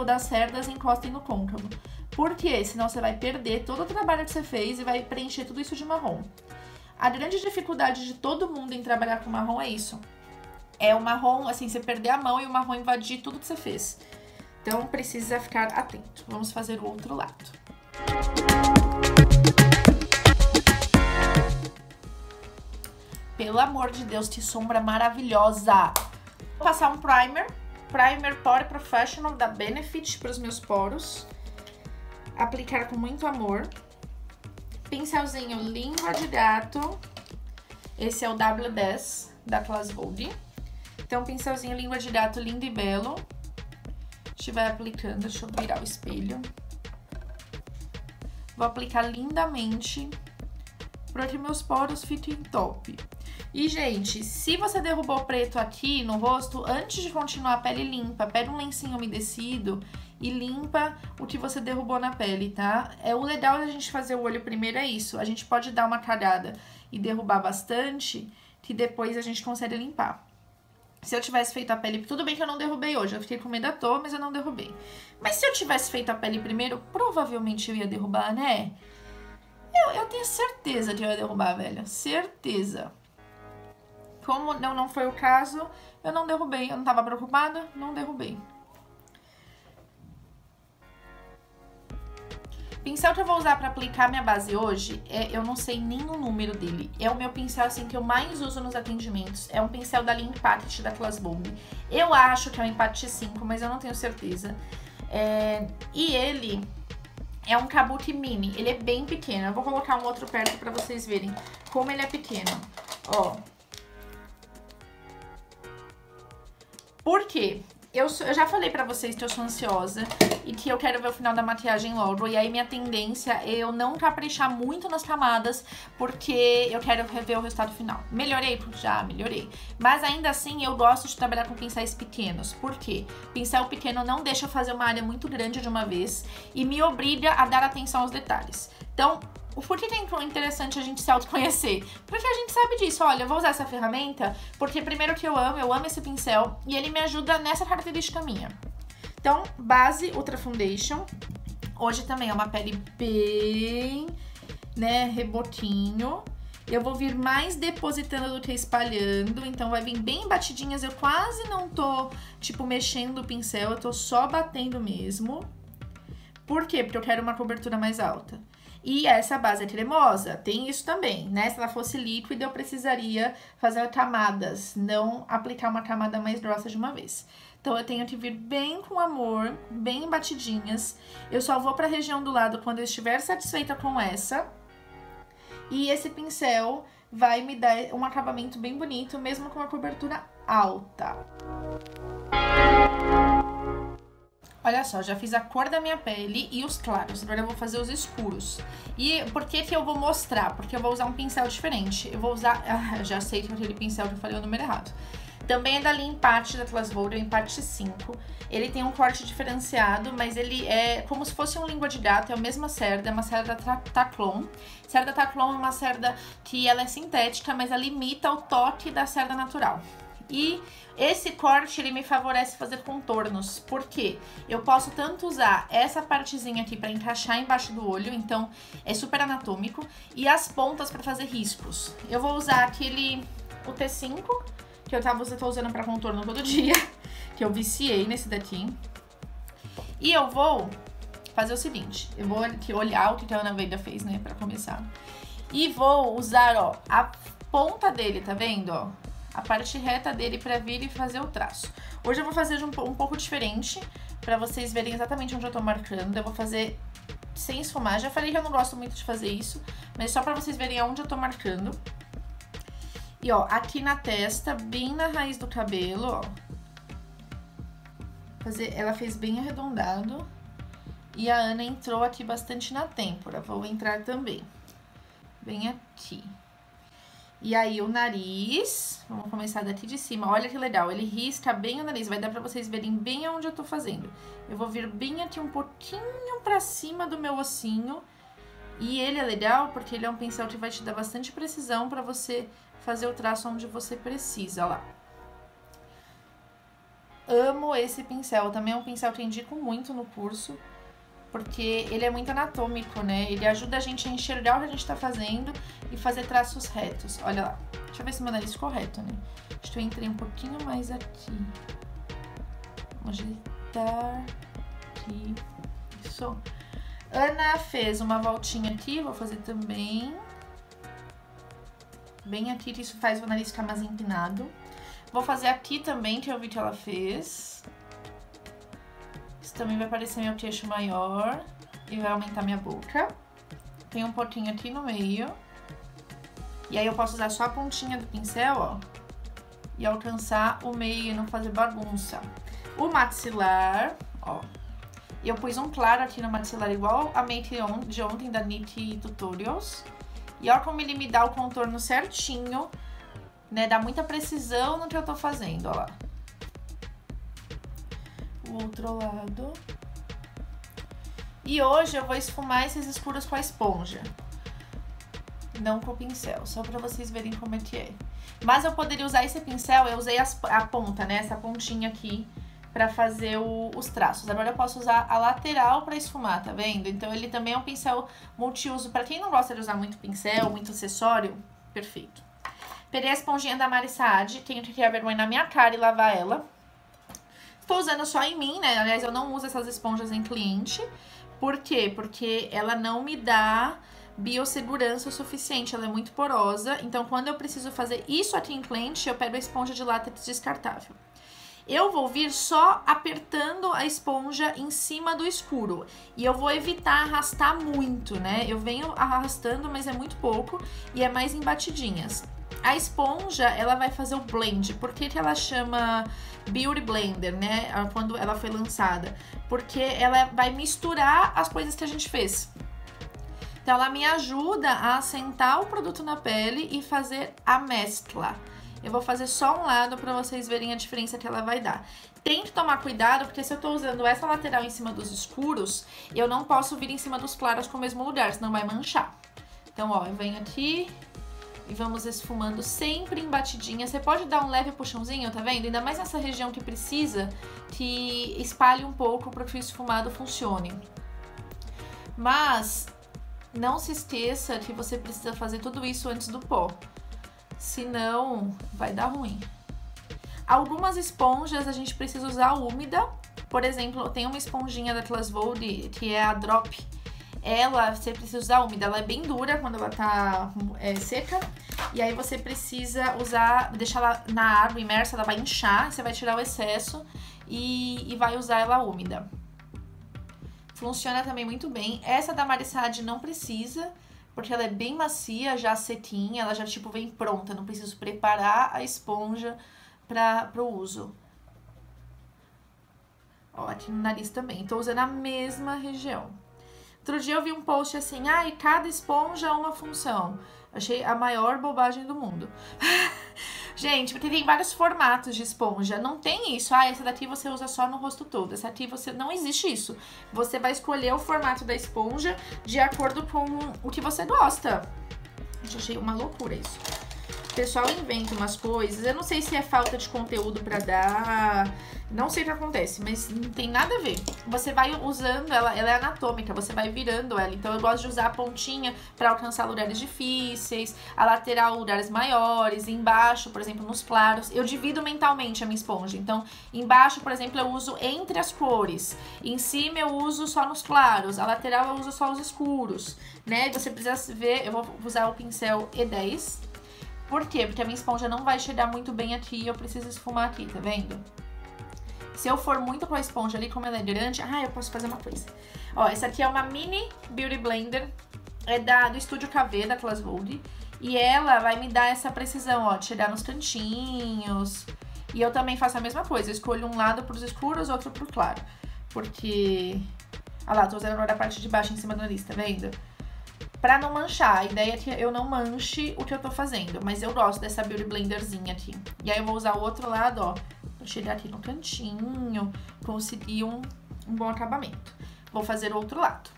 das cerdas encostem no côncavo. Por quê? Senão você vai perder todo o trabalho que você fez e vai preencher tudo isso de marrom. A grande dificuldade de todo mundo em trabalhar com marrom é isso. É o marrom, assim, você perder a mão e o marrom invadir tudo que você fez. Então, precisa ficar atento. Vamos fazer o outro lado. Pelo amor de Deus, que sombra maravilhosa! Vou passar um primer. Primer Pore Professional da Benefit para os meus poros. Aplicar com muito amor. Pincelzinho língua de gato. Esse é o W10 da Class Vogue. Então, pincelzinho língua de gato lindo e belo. A gente vai aplicando, deixa eu virar o espelho. Vou aplicar lindamente para que meus poros fiquem top. E, gente, se você derrubou preto aqui no rosto, antes de continuar a pele limpa, pega um lencinho umedecido e limpa o que você derrubou na pele, tá? O legal da gente fazer o olho primeiro é isso. A gente pode dar uma cagada e derrubar bastante, que depois a gente consegue limpar. Se eu tivesse feito a pele... Tudo bem que eu não derrubei hoje, eu fiquei com medo à toa, mas eu não derrubei. Mas se eu tivesse feito a pele primeiro, provavelmente eu ia derrubar, né? Eu tenho certeza que eu ia derrubar, velho. Certeza. Como não foi o caso, eu não derrubei. Eu não tava preocupada, não derrubei. O pincel que eu vou usar pra aplicar minha base hoje, eu não sei nem o número dele. É o meu pincel, assim, que eu mais uso nos atendimentos. É um pincel da linha Impact da Class Vogue. Eu acho que é um Impact 5, mas eu não tenho certeza. E ele é um kabuki mini. Ele é bem pequeno. Eu vou colocar um outro perto pra vocês verem como ele é pequeno. Ó. Por quê? Eu já falei pra vocês que eu sou ansiosa e que eu quero ver o final da maquiagem logo. E aí minha tendência é eu não caprichar muito nas camadas, porque eu quero rever o resultado final. Melhorei? Já melhorei. Mas ainda assim eu gosto de trabalhar com pincéis pequenos. Por quê? Pincel pequeno não deixa eu fazer uma área muito grande de uma vez e me obriga a dar atenção aos detalhes. Então, por que é interessante a gente se autoconhecer? Porque a gente sabe disso. Olha, eu vou usar essa ferramenta porque primeiro que eu amo esse pincel e ele me ajuda nessa característica minha. Então, base Ultra Foundation. Hoje também é uma pele bem, né, rebotinho. Eu vou vir mais depositando do que espalhando, então vai vir bem batidinhas. Eu quase não tô, tipo, mexendo o pincel, eu tô só batendo mesmo. Por quê? Porque eu quero uma cobertura mais alta. E essa base é cremosa, tem isso também, né? Se ela fosse líquida, eu precisaria fazer camadas, não aplicar uma camada mais grossa de uma vez. Então, eu tenho que vir bem com amor, bem batidinhas. Eu só vou pra região do lado quando eu estiver satisfeita com essa. E esse pincel vai me dar um acabamento bem bonito, mesmo com uma cobertura alta. Olha só, já fiz a cor da minha pele e os claros. Agora eu vou fazer os escuros. E por que que eu vou mostrar? Porque eu vou usar um pincel diferente. Eu vou usar... já sei que aquele pincel que eu falei o número errado. Também é da linha Impact da Class Vogue, é o Impact 5. Ele tem um corte diferenciado, mas ele é como se fosse um língua de gato. É a mesma cerda, é uma cerda Taclon. Cerda Taclon é uma cerda que ela é sintética, mas ela imita o toque da cerda natural. E esse corte, ele me favorece fazer contornos. Por quê? Eu posso tanto usar essa partezinha aqui pra encaixar embaixo do olho, então é super anatômico, e as pontas pra fazer riscos. Eu vou usar o T5, que eu tô usando pra contorno todo dia, que eu viciei nesse daqui. E eu vou fazer o seguinte, eu vou aqui olhar o que a Ana Veida fez, né, pra começar. E vou usar, ó, a ponta dele, tá vendo, ó? a parte reta dele pra vir e fazer o traço. Hoje eu vou fazer um pouco diferente, pra vocês verem exatamente onde eu tô marcando. Eu vou fazer sem esfumar. Já falei que eu não gosto muito de fazer isso, mas só pra vocês verem aonde eu tô marcando. E, ó, aqui na testa, bem na raiz do cabelo, ó. Ela fez bem arredondado. E a Ana entrou aqui bastante na têmpora. Vou entrar também. Bem aqui. E aí, o nariz. Vamos começar daqui de cima. Olha que legal. Ele risca bem o nariz. Vai dar pra vocês verem bem aonde eu tô fazendo. Eu vou vir bem aqui um pouquinho pra cima do meu ossinho. E ele é legal porque ele é um pincel que vai te dar bastante precisão pra você fazer o traço onde você precisa. Ó lá. Amo esse pincel. Também é um pincel que eu indico muito no curso. Porque ele é muito anatômico, né? Ele ajuda a gente a enxergar o que a gente tá fazendo e fazer traços retos. Olha lá. Deixa eu ver se meu nariz ficou reto, né? Acho que eu entrei um pouquinho mais aqui. Vamos ajeitar aqui. Isso. Ana fez uma voltinha aqui, vou fazer também. Bem aqui, que isso faz o nariz ficar mais empinado. Vou fazer aqui também, que eu vi que ela fez. Isso também vai parecer meu queixo maior e vai aumentar minha boca. Tem um pouquinho aqui no meio. E aí eu posso usar só a pontinha do pincel, ó. E alcançar o meio e não fazer bagunça. O maxilar, ó. Eu pus um claro aqui no maxilar igual a make de ontem da Nit Tutorials. E olha como ele me dá o contorno certinho, né? Dá muita precisão no que eu tô fazendo, ó lá. O outro lado. E hoje eu vou esfumar esses escuros com a esponja. Não com o pincel, só pra vocês verem como é que é. Mas eu poderia usar esse pincel, eu usei a ponta, né? Essa pontinha aqui pra fazer os traços. Agora eu posso usar a lateral pra esfumar, tá vendo? Então ele também é um pincel multiuso. Pra quem não gosta de usar muito pincel, muito acessório, perfeito. Peguei a esponjinha da Mari Saad, tenho que criar vergonha na minha cara e lavar ela. Tô usando só em mim, né? Aliás, eu não uso essas esponjas em cliente. Por quê? Porque ela não me dá biossegurança o suficiente. Ela é muito porosa. Então, quando eu preciso fazer isso aqui em cliente, eu pego a esponja de látex descartável. Eu vou vir só apertando a esponja em cima do escuro. E eu vou evitar arrastar muito, né? Eu venho arrastando, mas é muito pouco. E é mais em batidinhas. A esponja, ela vai fazer o blend. Por que que ela chama Beauty Blender, né? Quando ela foi lançada. Porque ela vai misturar as coisas que a gente fez. Então, ela me ajuda a assentar o produto na pele e fazer a mescla. Eu vou fazer só um lado pra vocês verem a diferença que ela vai dar. Tem que tomar cuidado, porque se eu tô usando essa lateral em cima dos escuros, eu não posso vir em cima dos claros com o mesmo lugar, senão vai manchar. Então, ó, eu venho aqui e vamos esfumando sempre em batidinha. Você pode dar um leve puxãozinho, tá vendo? Ainda mais nessa região que precisa que espalhe um pouco para que o esfumado funcione. Mas não se esqueça que você precisa fazer tudo isso antes do pó. Senão vai dar ruim. Algumas esponjas a gente precisa usar úmida. Por exemplo, tem uma esponjinha da Class Vogue que é a Drop. Ela, você precisa usar úmida. Ela é bem dura quando ela tá seca. E aí você precisa usar, deixar ela na água imersa, ela vai inchar. Você vai tirar o excesso e vai usar ela úmida. Funciona também muito bem. Essa da Mari Saad não precisa, porque ela é bem macia, já sequinha, ela já tipo vem pronta, não preciso preparar a esponja para o uso. Ó, aqui no nariz também, tô usando a mesma região. Outro dia eu vi um post assim, e cada esponja é uma função. Achei a maior bobagem do mundo. Gente, porque tem vários formatos de esponja. Não tem isso. Essa daqui você usa só no rosto todo. Essa aqui você... Não existe isso. Você vai escolher o formato da esponja de acordo com o que você gosta. Gente, achei uma loucura isso. O pessoal inventa umas coisas. Eu não sei se é falta de conteúdo pra dar... Não sei o que acontece, mas não tem nada a ver. Você vai usando ela é anatômica, você vai virando ela. Então eu gosto de usar a pontinha pra alcançar lugares difíceis, a lateral lugares maiores, embaixo, por exemplo, nos claros. Eu divido mentalmente a minha esponja. Então, embaixo, por exemplo, eu uso entre as cores. Em cima eu uso só nos claros, a lateral eu uso só os escuros, né? Você precisa ver, eu vou usar o pincel E10. Por quê? Porque a minha esponja não vai chegar muito bem aqui e eu preciso esfumar aqui, tá vendo? Se eu for muito com a esponja ali, como ela é grande... Ah, eu posso fazer uma coisa. Ó, essa aqui é uma mini Beauty Blender. É do Estúdio KV, da Class Vogue. E ela vai me dar essa precisão, ó, de chegar nos cantinhos. E eu também faço a mesma coisa. Eu escolho um lado pros escuros, outro pro claro. Porque... Olha lá, tô usando agora a parte de baixo em cima do nariz, tá vendo? Pra não manchar. A ideia é que eu não manche o que eu tô fazendo. Mas eu gosto dessa Beauty Blenderzinha aqui. E aí eu vou usar o outro lado, ó. Pra chegar aqui no cantinho. Conseguir um bom acabamento. Vou fazer o outro lado.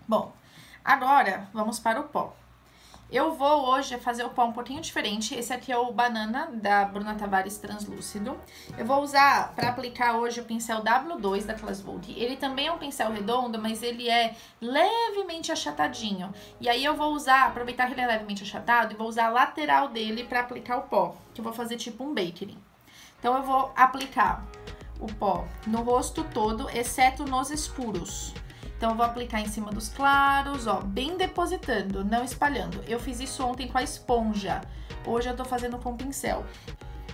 Bom, agora vamos para o pó. Eu vou hoje fazer o pó um pouquinho diferente. Esse aqui é o Banana, da Bruna Tavares Translúcido. Eu vou usar, para aplicar hoje, o pincel W2 da Class Vogue. Ele também é um pincel redondo, mas ele é levemente achatadinho. E aí eu vou usar, aproveitar que ele é levemente achatado, e vou usar a lateral dele para aplicar o pó. Que eu vou fazer tipo um baking. Então eu vou aplicar o pó no rosto todo, exceto nos escuros. Então, eu vou aplicar em cima dos claros, ó, bem depositando, não espalhando. Eu fiz isso ontem com a esponja, hoje eu tô fazendo com o pincel.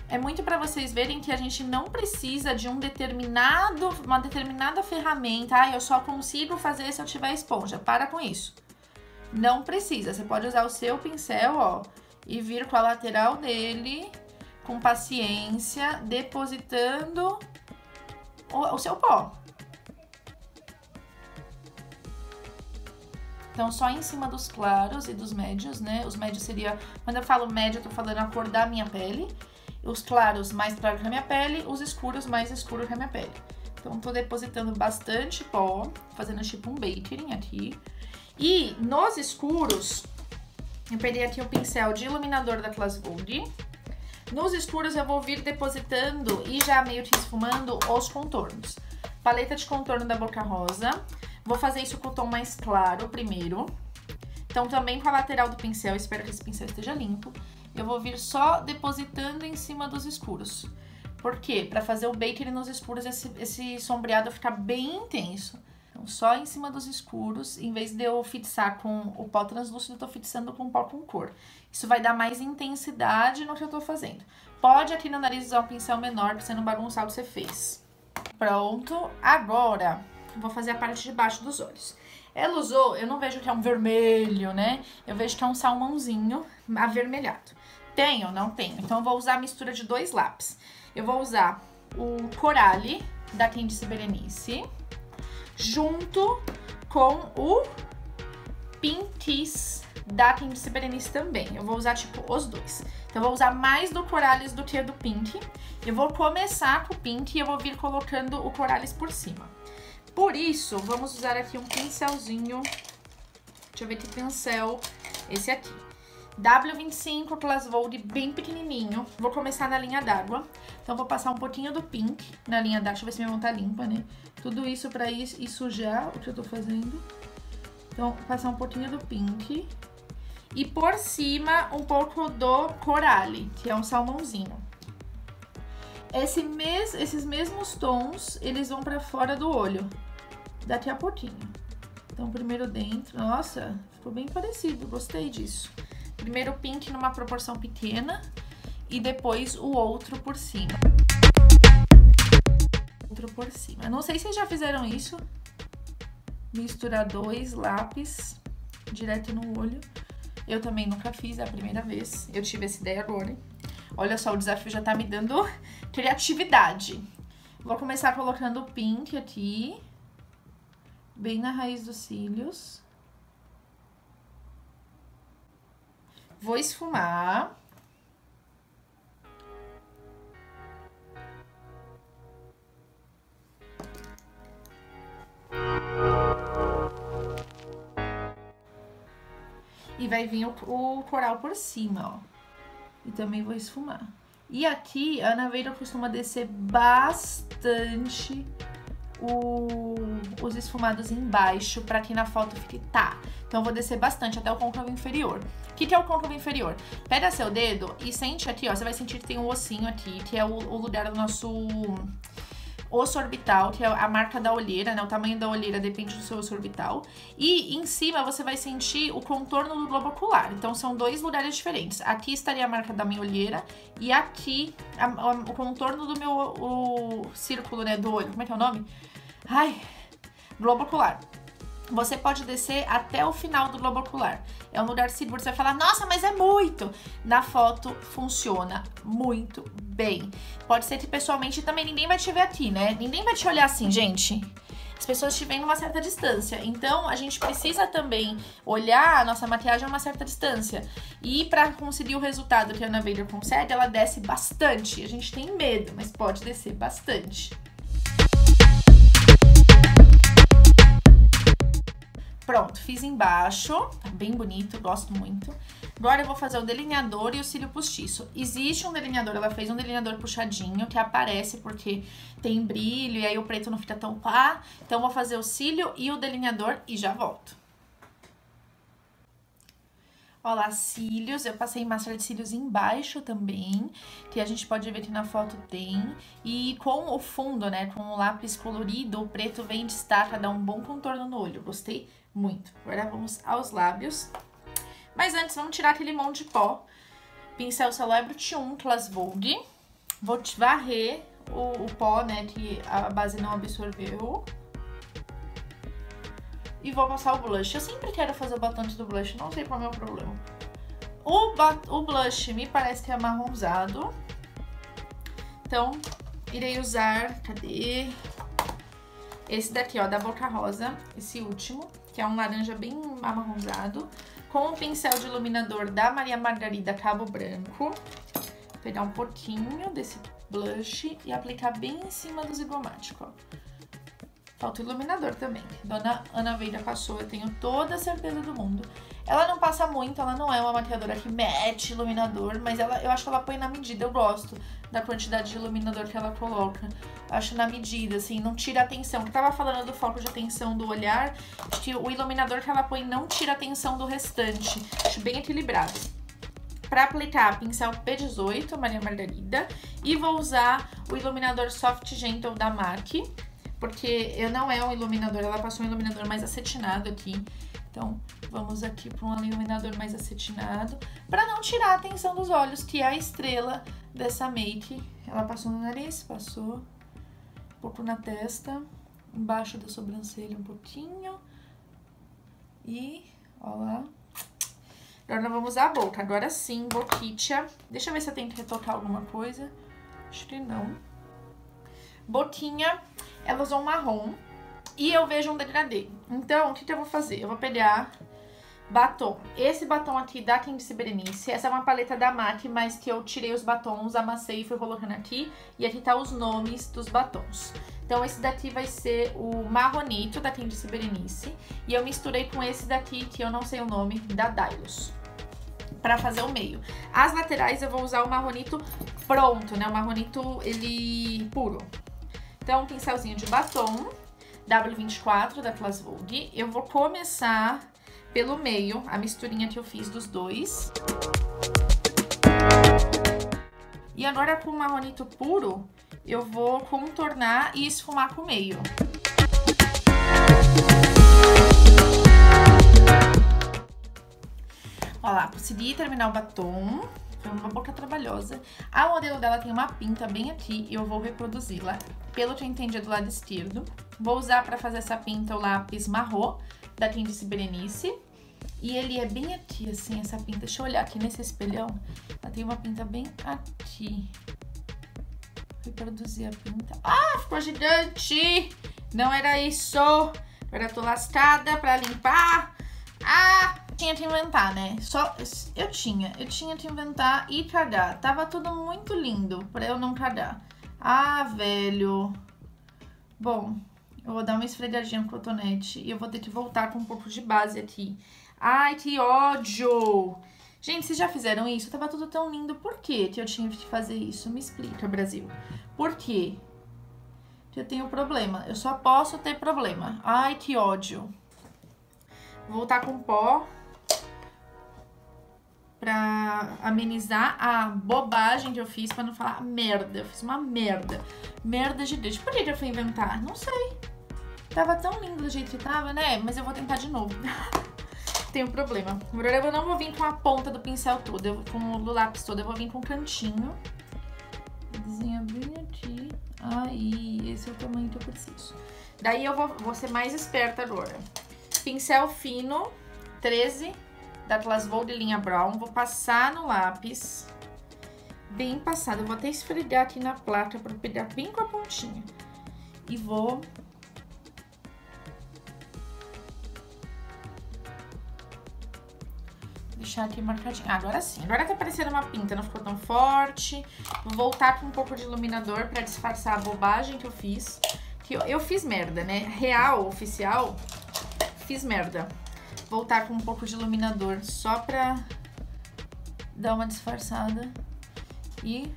É muito pra vocês verem que a gente não precisa de uma determinada ferramenta. Ah, eu só consigo fazer se eu tiver esponja. Para com isso. Não precisa, você pode usar o seu pincel, ó, e vir com a lateral dele, com paciência, depositando o seu pó. Então, só em cima dos claros e dos médios, né? Os médios seria... Quando eu falo médio, eu tô falando a cor da minha pele. Os claros mais claros que a minha pele, os escuros mais escuros que a minha pele. Então, tô depositando bastante pó, fazendo tipo um baking aqui. E nos escuros, eu peguei aqui o pincel de iluminador da Class Vogue. Nos escuros, eu vou vir depositando e já meio que esfumando os contornos. Paleta de contorno da Boca Rosa. Vou fazer isso com o tom mais claro primeiro. Então, também com a lateral do pincel, espero que esse pincel esteja limpo. Eu vou vir só depositando em cima dos escuros. Por quê? Pra fazer o baking nos escuros, esse sombreado ficar bem intenso. Então, só em cima dos escuros, em vez de eu fixar com o pó translúcido, eu tô fixando com o pó com cor. Isso vai dar mais intensidade no que eu tô fazendo. Pode aqui no nariz usar um pincel menor, pra você não bagunçar o que você fez. Pronto, agora... Vou fazer a parte de baixo dos olhos. Ela usou, eu não vejo que é um vermelho, né? Eu vejo que é um salmãozinho avermelhado. Tenho? Não tenho. Então, eu vou usar a mistura de 2 lápis. Eu vou usar o Coralie, da Candice Berenice, junto com o Pinkies, da Candice Berenice também. Eu vou usar, tipo, os dois. Então, eu vou usar mais do Coralies do que do Pink. Eu vou começar com o Pink e eu vou vir colocando o Coralies por cima. Por isso, vamos usar aqui um pincelzinho. Deixa eu ver que pincel. Esse aqui. W25 Class Vogue, bem pequenininho. Vou começar na linha d'água. Então, vou passar um pouquinho do Pink na linha d'água. Deixa eu ver se minha mão tá limpa, né? Tudo isso pra ir sujar o que eu tô fazendo. Então, passar um pouquinho do Pink. E por cima, um pouco do Coralie, que é um salmãozinho. Esses mesmos tons, eles vão pra fora do olho, daqui a pouquinho. Então, primeiro dentro, nossa, ficou bem parecido, gostei disso. Primeiro o Pink numa proporção pequena e depois o outro por cima. Outro por cima. Eu não sei se vocês já fizeram isso, misturar 2 lápis direto no olho. Eu também nunca fiz, é a primeira vez, eu tive essa ideia agora, hein? Olha só, o desafio já tá me dando criatividade. Vou começar colocando o Pink aqui, bem na raiz dos cílios. Vou esfumar. E vai vir o coral por cima, ó. E também vou esfumar. E aqui, a Ana Veira costuma descer bastante os esfumados embaixo, pra que na foto fique tá. Então, eu vou descer bastante até o côncavo inferior. O que é o côncavo inferior? Pega seu dedo e sente aqui, ó. Você vai sentir que tem um ossinho aqui, que é o lugar do nosso osso orbital, que é a marca da olheira, né? O tamanho da olheira depende do seu osso orbital. E em cima você vai sentir o contorno do globo ocular. Então são dois lugares diferentes. Aqui estaria a marca da minha olheira e aqui o contorno do o círculo, né, do olho. Como é que é o nome? Ai, globo ocular. Você pode descer até o final do globo ocular. É um lugar seguro. Você vai falar, nossa, mas é muito. Na foto funciona muito bem. Pode ser que pessoalmente também ninguém vai te ver aqui, né? Ninguém vai te olhar assim, gente. As pessoas te veem numa certa distância. Então, a gente precisa também olhar a nossa maquiagem a uma certa distância. E pra conseguir o resultado que a Ana Vader consegue, ela desce bastante. A gente tem medo, mas pode descer bastante. Pronto, fiz embaixo, tá bem bonito, gosto muito. Agora eu vou fazer o delineador e o cílio postiço. Existe um delineador, ela fez um delineador puxadinho, que aparece porque tem brilho e aí o preto não fica tão pá. Então eu vou fazer o cílio e o delineador e já volto. Ó lá, cílios, eu passei máscara de cílios embaixo também, que a gente pode ver que na foto tem. E com o fundo, né, com o lápis colorido, o preto vem e destaca, dá um bom contorno no olho, gostei muito. Agora vamos aos lábios. Mas antes, vamos tirar aquele monte de pó. Pincel Celebrity 1, Class Vogue. Vou varrer o pó, né, que a base não absorveu. E vou passar o blush. Eu sempre quero fazer o batom do blush, não sei qual é o meu problema. O blush me parece que é marronzado. Então, irei usar, cadê? Esse daqui, ó, da Boca Rosa, esse último, que é um laranja bem amarronzado. Com o pincel de iluminador da Maria Margarida Cabo Branco. Vou pegar um pouquinho desse blush e aplicar bem em cima do zigomático, ó. Falta o iluminador também. Dona Ana Vader passou, eu tenho toda a certeza do mundo. Ela não passa muito, ela não é uma maquiadora que mete iluminador, mas eu acho que ela põe na medida. Eu gosto da quantidade de iluminador que ela coloca. Acho na medida, assim, não tira a atenção. Eu tava falando do foco de atenção do olhar, acho que o iluminador que ela põe não tira a atenção do restante. Acho bem equilibrado. Para aplicar, pincel P18, Maria Margarida, e vou usar o iluminador Soft Gentle da MAC. Porque não é um iluminador, ela passou um iluminador mais acetinado aqui. Então, vamos aqui para um iluminador mais acetinado. Para não tirar a atenção dos olhos, que é a estrela dessa make. Ela passou no nariz, passou um pouco na testa. Embaixo da sobrancelha um pouquinho. E, ó lá. Agora nós vamos usar a boca. Agora sim, boquicha. Deixa eu ver se eu tenho que retocar alguma coisa. Acho que não. Boquinha. Ela usou um marrom e eu vejo um degradê. Então, o que eu vou fazer? Eu vou pegar batom. Esse batom aqui da Candice Berenice. Essa é uma paleta da MAC, mas que eu tirei os batons, amassei e fui colocando aqui. E aqui tá os nomes dos batons. Então, esse daqui vai ser o marronito da Candice Berenice. E eu misturei com esse daqui, que eu não sei o nome, da Dylos, pra fazer o meio. As laterais eu vou usar o marronito pronto, né? O marronito, ele puro. Então, um pincelzinho de batom, W24 da Class Vogue. Eu vou começar pelo meio, a misturinha que eu fiz dos dois. E agora, com o marronito puro, eu vou contornar e esfumar com o meio. Olha lá, consegui terminar o batom. Foi uma boca trabalhosa. A modelo dela tem uma pinta bem aqui e eu vou reproduzi-la. Pelo que eu entendi, é do lado esquerdo. Vou usar para fazer essa pinta o lápis marrom da Candice Berenice. E ele é bem aqui, assim, essa pinta. Deixa eu olhar aqui nesse espelhão. Ela tem uma pinta bem aqui. Reproduzir a pinta. Ah, ficou gigante! Não era isso! Agora eu tô lascada pra limpar. Ah! Tinha que inventar, né? Eu tinha que inventar e cagar. Tava tudo muito lindo pra eu não cagar. Ah, velho. Bom, eu vou dar uma esfregadinha no cotonete e eu vou ter que voltar com um pouco de base aqui. Ai, que ódio! Gente, vocês já fizeram isso? Tava tudo tão lindo. Por que eu tinha que fazer isso? Me explica, Brasil. Por quê? Eu tenho problema. Eu só posso ter problema. Ai, que ódio. Vou voltar com pó. pra amenizar a bobagem que eu fiz, pra não falar merda. Eu fiz uma merda. Merda de Deus. Por que eu fui inventar? Não sei. Tava tão lindo do jeito que tava, né? Mas eu vou tentar de novo. Tem um problema. Eu não vou vir com a ponta do pincel todo, com o lápis todo. Eu vou vir com o cantinho. Desenha bem aqui. Aí, esse é o tamanho que eu preciso. Daí eu vou ser mais esperta agora. Pincel fino, 13, da Glasgow de linha brown. Vou passar no lápis. Bem passado. Eu vou até esfregar aqui na placa pra pegar bem com a pontinha. E vou... deixar aqui marcadinho. Ah, agora sim. Agora tá parecendo uma pinta, não ficou tão forte. Vou voltar com um pouco de iluminador pra disfarçar a bobagem que eu fiz. Que eu fiz merda, né? Real, oficial, fiz merda. Voltar com um pouco de iluminador só pra dar uma disfarçada. E...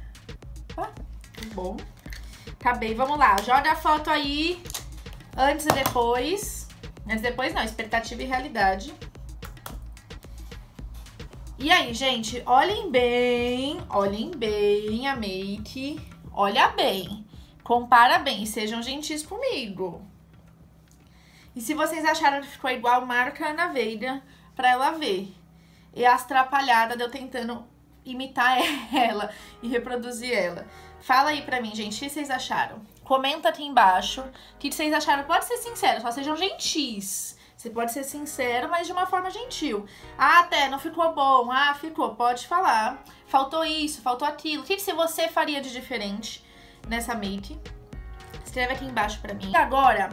ah, que bom. Acabei. Vamos lá. Joga a foto aí. Antes e depois. Antes e depois não. Expectativa e realidade. E aí, gente, olhem bem a make, olha bem, compara bem e sejam gentis comigo. E se vocês acharam que ficou igual, marca a Ana Veiga pra ela ver. E as atrapalhadas de eu tentando imitar ela e reproduzir ela. Fala aí pra mim, gente, o que vocês acharam? Comenta aqui embaixo o que vocês acharam, pode ser sincero, só sejam gentis. Você pode ser sincero, mas de uma forma gentil. Ah, até não ficou bom. Ah, ficou. Pode falar. Faltou isso, faltou aquilo. O que você faria de diferente nessa make? Escreve aqui embaixo pra mim. E agora,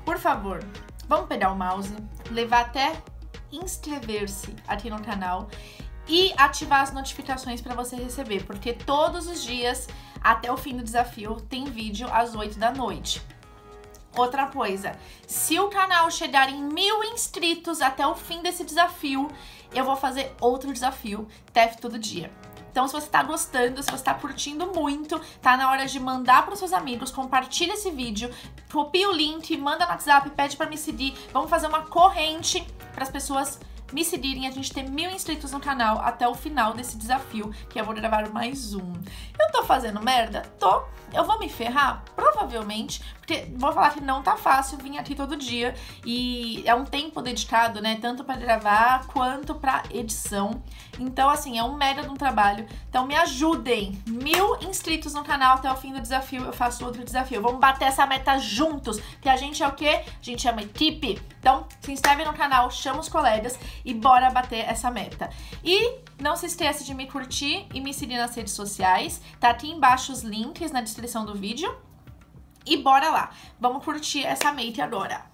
por favor, vamos pegar o mouse, levar até inscrever-se aqui no canal e ativar as notificações pra você receber, porque todos os dias, até o fim do desafio, tem vídeo às 8 da noite. Outra coisa, se o canal chegar em 1000 inscritos até o fim desse desafio, eu vou fazer outro desafio, TEF todo dia. Então, se você tá gostando, se você tá curtindo muito, tá na hora de mandar pros seus amigos, compartilha esse vídeo, copia o link, manda no WhatsApp, pede pra me seguir. Vamos fazer uma corrente pras pessoas me seguirem, a gente ter 1000 inscritos no canal até o final desse desafio, que eu vou gravar mais um. Eu tô fazendo merda? Tô. Eu vou me ferrar? Provavelmente, porque vou falar que não tá fácil vir aqui todo dia e é um tempo dedicado, né, tanto pra gravar quanto pra edição. Então, assim, é um mega de um trabalho. Então, me ajudem. 1000 inscritos no canal até o fim do desafio, eu faço outro desafio. Vamos bater essa meta juntos, que a gente é o quê? A gente é uma equipe. Então, se inscreve no canal, chama os colegas e bora bater essa meta. E não se esqueça de me curtir e me seguir nas redes sociais. Tá aqui embaixo os links na descrição do vídeo. E bora lá. Vamos curtir essa make agora.